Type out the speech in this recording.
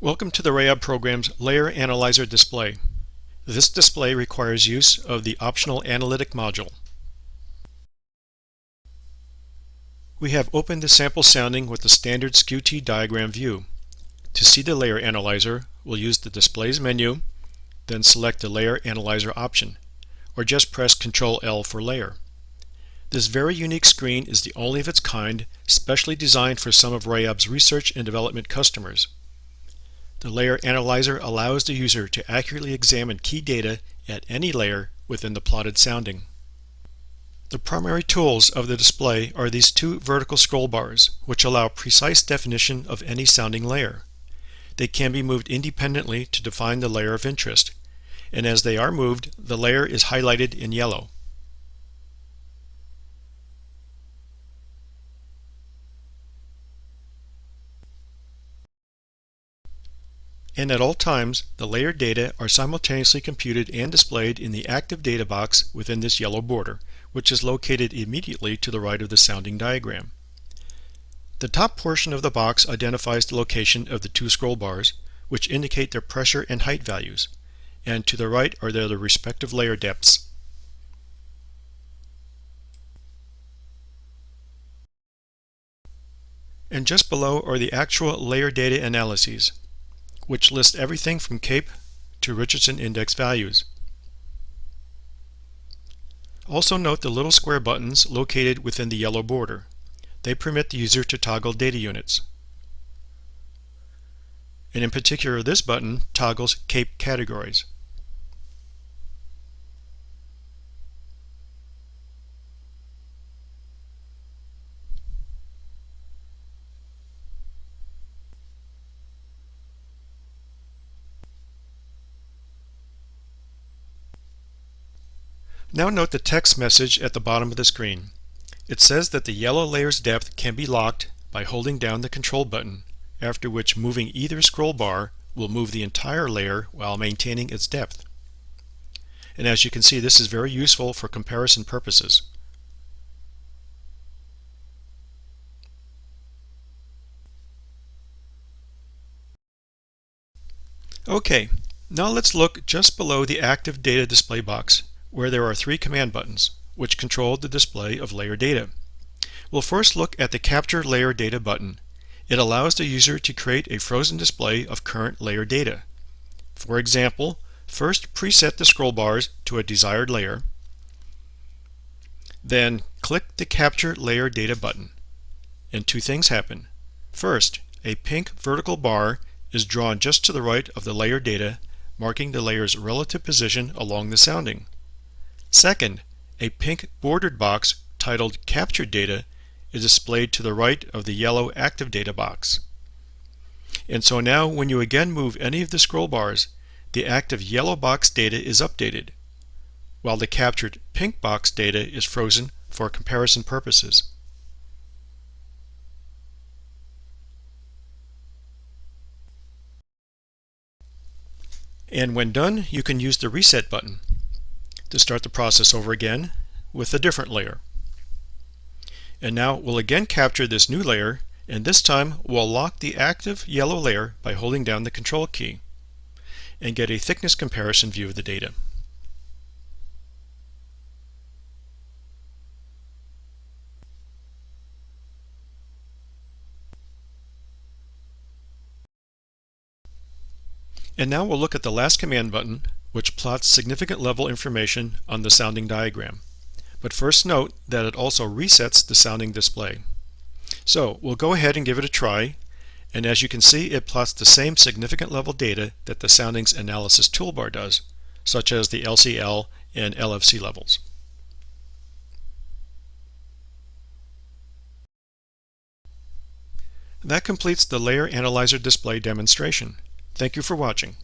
Welcome to the RAOB program's Layer Analyzer display. This display requires use of the optional Analytic module. We have opened the sample sounding with the standard skewt diagram view. To see the Layer Analyzer, we'll use the Displays menu, then select the Layer Analyzer option, or just press Ctrl-L for Layer. This very unique screen is the only of its kind, specially designed for some of RAOB's research and development customers. The Layer Analyzer allows the user to accurately examine key data at any layer within the plotted sounding. The primary tools of the display are these two vertical scroll bars, which allow precise definition of any sounding layer. They can be moved independently to define the layer of interest, and as they are moved, the layer is highlighted in yellow. And at all times, the layer data are simultaneously computed and displayed in the active data box within this yellow border, which is located immediately to the right of the sounding diagram. The top portion of the box identifies the location of the two scroll bars, which indicate their pressure and height values, and to the right are their respective layer depths. And just below are the actual layer data analyses, which list everything from CAPE to Richardson index values. Also note the little square buttons located within the yellow border. They permit the user to toggle data units. And in particular, this button toggles CAPE categories. Now note the text message at the bottom of the screen. It says that the yellow layer's depth can be locked by holding down the Control button, after which moving either scroll bar will move the entire layer while maintaining its depth. And as you can see, this is very useful for comparison purposes. Okay, now let's look just below the active data display box, where there are three command buttons, which control the display of layer data. We'll first look at the Capture Layer Data button. It allows the user to create a frozen display of current layer data. For example, first preset the scroll bars to a desired layer, then click the Capture Layer Data button, and two things happen. First, a pink vertical bar is drawn just to the right of the layer data, marking the layer's relative position along the sounding. Second, a pink bordered box titled Captured Data is displayed to the right of the yellow Active Data box. And so now when you again move any of the scroll bars, the active yellow box data is updated, while the captured pink box data is frozen for comparison purposes. And when done, you can use the Reset button to start the process over again with a different layer. And now we'll again capture this new layer, and this time we'll lock the active yellow layer by holding down the Control key and get a thickness comparison view of the data. And now we'll look at the last command button, which plots significant level information on the sounding diagram. But first note that it also resets the sounding display. So we'll go ahead and give it a try, and as you can see, it plots the same significant level data that the Soundings Analysis toolbar does, such as the LCL and LFC levels. That completes the Layer Analyzer display demonstration. Thank you for watching.